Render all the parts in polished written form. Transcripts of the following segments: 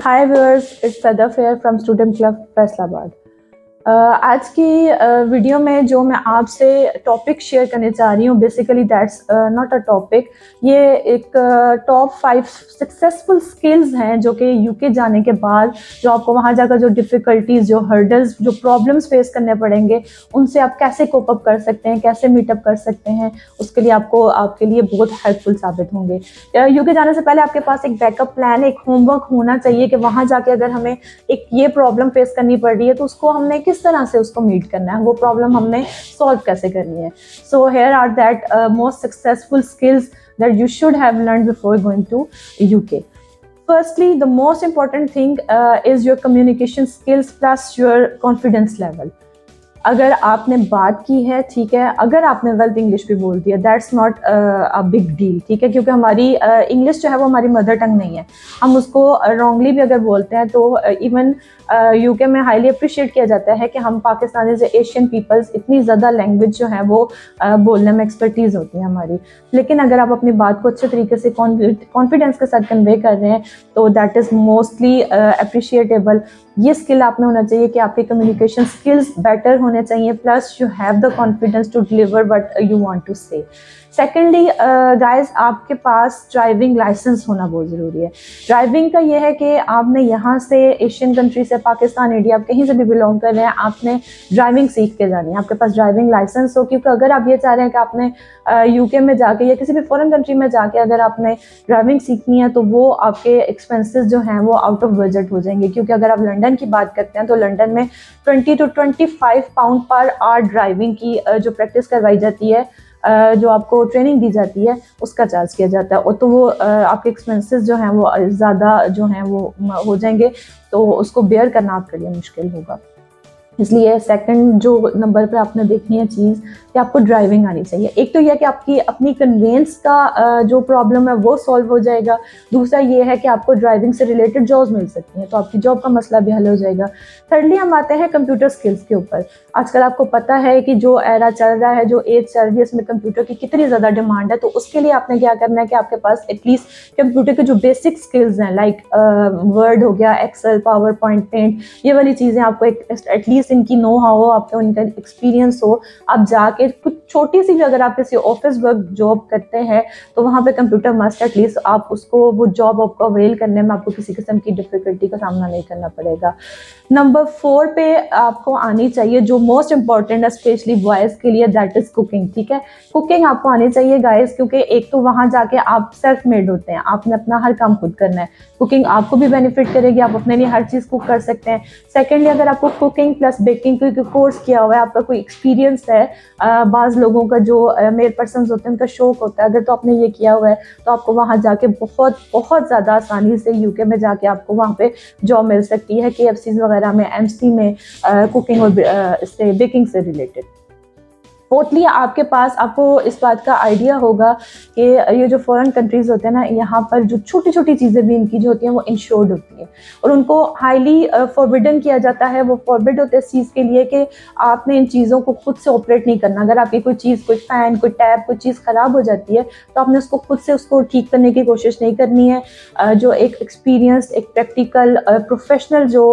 Hi viewers, it's Sada Fair from Student Club Faisalabad. आज की video में जो मैं आपसे टॉपिक शेयर करने चाह रही हूँ, basically that's not a topic, ये एक टॉप 5 सक्सेसफुल स्किल्स हैं जो कि यूके जाने के बाद जो आपको वहाँ जाकर जो डिफ़िकल्टीज़, जो हर्डल्स, जो प्रॉब्लम्स फेस करने पड़ेंगे, उनसे आप कैसे कोप अप कर सकते हैं, कैसे मीटअप कर सकते हैं, उसके लिए आपके लिए बहुत हेल्पफुल साबित होंगे। यूके जाने से पहले आपके पास एक बैकअप प्लान, एक होमवर्क होना चाहिए कि वहाँ जाके अगर हमें एक ये प्रॉब्लम फेस करनी पड़ रही है तो उसको हमने किस तरह से उसको मीट करना है, वो प्रॉब्लम हमने सॉल्व कैसे करनी है। So here are that most successful skills that you should have learned before going to UK. Firstly, the most important thing is your communication skills plus your confidence level. अगर आपने बात की है, ठीक है, अगर आपने वेल्थ इंग्लिश भी बोल दिया, that's not a big deal, ठीक है, क्योंकि हमारी इंग्लिश जो है वो हमारी मदर टंग नहीं है। हम उसको रॉन्गली भी अगर बोलते हैं तो इवन यूके में हाईली अप्रिशिएट किया जाता है कि हम पाकिस्तानी से एशियन पीपल्स इतनी ज़्यादा लैंग्वेज जो है वो बोलने में एक्सपर्टीज़ होती है हमारी। लेकिन अगर आप अपनी बात को अच्छे तरीके से कॉन्फिडेंस के साथ कन्वे कर रहे हैं तो दैट इज़ मोस्टली अप्रिशिएटेबल। ये स्किल आप में होना चाहिए कि आपके कम्युनिकेशन स्किल्स बेटर होने चाहिए, plus you have the confidence to deliver what you want to say. Secondly guys, आपके पास ड्राइविंग लाइसेंस होना बहुत ज़रूरी है। ड्राइविंग का ये है कि आपने यहाँ से एशियन कंट्री से, पाकिस्तान, इंडिया, आप कहीं से भी बिलोंग कर रहे हैं, आपने ड्राइविंग सीख के जानी है। आपके पास ड्राइविंग लाइसेंस हो, क्योंकि अगर आप ये चाह रहे हैं कि आपने यूके में जाके या किसी भी फॉरेन कंट्री में जाके अगर आपने ड्राइविंग सीखनी है तो वो आपके एक्सपेंसेस जो हैं वो आउट ऑफ बजट हो जाएंगे। क्योंकि अगर आप लंदन की बात करते हैं तो लंदन में 20 to 25 pound per hour driving की जो प्रैक्टिस करवाई जाती है, जो आपको ट्रेनिंग दी जाती है, उसका चार्ज किया जाता है। और तो वो आपके एक्सपेंसेस जो हैं वो ज़्यादा जो हैं वो हो जाएंगे, तो उसको बेयर करना आपके लिए मुश्किल होगा। इसलिए सेकंड जो नंबर पे आपने देखनी है चीज़ कि आपको ड्राइविंग आनी चाहिए। एक तो यह कि आपकी अपनी कन्वेंस का जो प्रॉब्लम है वो सॉल्व हो जाएगा। दूसरा ये है कि आपको ड्राइविंग से रिलेटेड जॉब्स मिल सकती हैं, तो आपकी जॉब का मसला भी हल हो जाएगा। थर्डली हम आते हैं कंप्यूटर स्किल्स के ऊपर। आजकल आपको पता है कि जो एरा चल रहा है, जो एज चल रही है, इसमें कंप्यूटर की कितनी ज़्यादा डिमांड है। तो उसके लिए आपने क्या करना है कि आपके पास एटलीस्ट कंप्यूटर के जो बेसिक स्किल्स हैं, लाइक वर्ड हो गया, एक्सेल, पावर पॉइंट, पेंट, ये वाली चीज़ें आपको एटलीस्ट इनकी नो हाउ हो, आपको इनका एक्सपीरियंस हो। आप जाके कुछ छोटी सी भी अगर आप किसी ऑफिस वर्क जॉब करते हैं तो वहाँ पे कंप्यूटर मस्ट, एटलीस्ट आप उसको वो जॉब आपको अवेल करने में आपको किसी किस्म की डिफिकल्टी का सामना नहीं करना पड़ेगा। नंबर 4 पे आपको आनी चाहिए जो मोस्ट इंपॉर्टेंट है स्पेशली बॉयज़ के लिए, दैट इज़ कुकिंग। ठीक है, कुकिंग आपको आनी चाहिए गाइस, क्योंकि एक तो वहाँ जाके आप सेल्फ मेड होते हैं, आपने अपना हर काम खुद करना है। कुकिंग आपको भी बेनिफिट करेगी, आप अपने लिए हर चीज़ कुक कर सकते हैं। सेकेंडली, अगर आपको कुकिंग प्लस बेकिंग का कोर्स किया हुआ है, आपका कोई एक्सपीरियंस है, बाज़ लोगों का जो मेल पर्सन्स होते हैं उनका शौक होता है, अगर तो आपने ये किया हुआ है तो आपको वहाँ जाके बहुत बहुत ज़्यादा आसानी से यूके में जाके आपको वहाँ पे जॉब मिल सकती है, KFC वगैरह में, MC में, कुकिंग और इससे बेकिंग से रिलेटेड। फोर्थली, आपके पास आपको इस बात का आइडिया होगा कि ये जो फॉरेन कंट्रीज़ होते हैं ना, यहाँ पर जो छोटी छोटी चीज़ें भी इनकी जो होती हैं वो इंश्योर्ड होती हैं और उनको हाईली फॉरबिडन किया जाता है। वो फॉरबिड होते हैं इस चीज़ के लिए कि आपने इन चीज़ों को खुद से ऑपरेट नहीं करना। अगर आपकी कोई चीज़, कोई फ़ैन, कोई टैप, कोई चीज़ ख़राब हो जाती है तो आपने उसको खुद से उसको ठीक करने की कोशिश नहीं करनी है। जो एक एक्सपीरियंस, एक प्रैक्टिकल प्रोफेशनल जो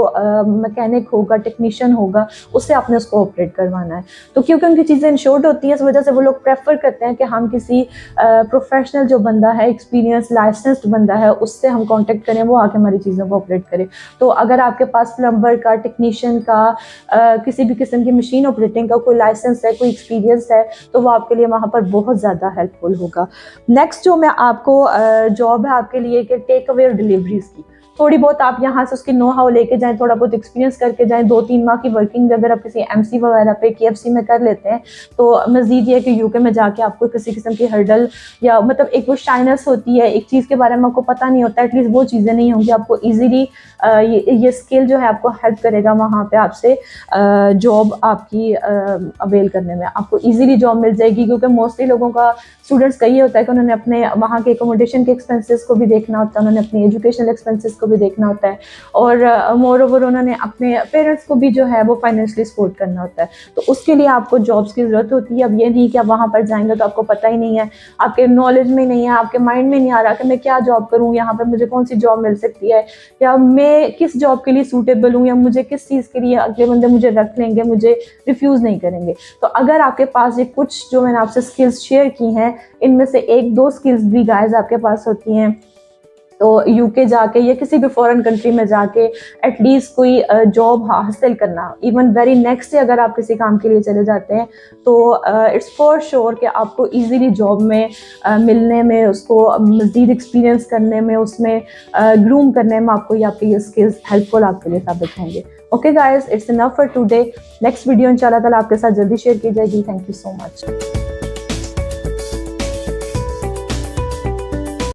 मैकेनिक होगा, टेक्नीशियन होगा, उससे आपने उसको ऑपरेट करवाना है। तो क्योंकि उनकी चीज़ें इंश्योर्ड होती है, इस वजह से वो लोग प्रेफर करते हैं कि हम किसी प्रोफेशनल जो बंदा है, एक्सपीरियंस लाइसेंस्ड बंदा है, उससे हम कांटेक्ट करें, वो आके हमारी चीज़ों को ऑपरेट करे। तो अगर आपके पास प्लम्बर का, टेक्नीशियन का, किसी भी किस्म की मशीन ऑपरेटिंग का कोई लाइसेंस है, कोई एक्सपीरियंस है, तो वो आपके लिए वहाँ पर बहुत ज़्यादा हेल्पफुल होगा। नेक्स्ट जो मैं आपको जॉब है आपके लिए कि टेक अवे और डिलीवरीज की, थोड़ी बहुत आप यहाँ से उसकी नो हाउ लेके जाएं, थोड़ा बहुत एक्सपीरियंस करके जाएं। 2-3 माह की वर्किंग भी अगर आप किसी MC वगैरह पे, KFC में कर लेते हैं तो मज़ीद ये कि यूके में जाके आपको किसी किस्म की हर्डल या मतलब एक वो शाइनेस होती है, एक चीज़ के बारे में आपको पता नहीं होता, एटलीस्ट वो चीज़ें नहीं होंगी। आपको ईजीली ये स्किल जो है आपको हेल्प करेगा वहाँ पर आपसे जॉब आपकी अवेल करने में। आपको ईजिली जॉब मिल जाएगी, क्योंकि मोस्टली लोगों का, स्टूडेंट्स का ये होता है कि उन्होंने अपने वहाँ के एकोमोडेशन के एक्सपेंसेस को भी देखना होता है, उन्होंने अपनी एजुकेशनल एक्सपेंसेस को भी देखना होता है, और मोर ओवर उन्होंने अपने पेरेंट्स को भी जो है वो फाइनेंशियली सपोर्ट करना होता है। तो उसके लिए आपको जॉब्स की ज़रूरत होती है। अब ये नहीं कि आप वहाँ पर जाएंगे तो आपको पता ही नहीं है, आपके नॉलेज में नहीं है, आपके माइंड में नहीं आ रहा कि मैं क्या जॉब करूँ, यहाँ पर मुझे कौन सी जॉब मिल सकती है, या मैं किस जॉब के लिए सूटेबल हूँ, या मुझे किस चीज़ के लिए अगले बंदे मुझे रख लेंगे, मुझे रिफ्यूज़ नहीं करेंगे। तो अगर आपके पास ये कुछ जो मैंने आपसे स्किल्स शेयर की हैं, इनमें से एक दो स्किल्स भी गाइस आपके पास होती हैं, तो यूके जाके या किसी भी फॉरेन कंट्री में जाके एटलीस्ट कोई जॉब हासिल करना, इवन वेरी नेक्स्ट डे अगर आप किसी काम के लिए चले जाते हैं तो इट्स फॉर श्योर कि आपको इजीली जॉब में मिलने में, उसको मज़ीद एक्सपीरियंस करने में, उसमें ग्रूम करने में आपको ये आपके ये स्किल्स हेल्पफुल आपके लिए साबित होंगे। Okay guys, it's enough for today. Next video इंशाल्लाह ताला आपके साथ जल्दी शेयर की जाएगी। Thank you so much.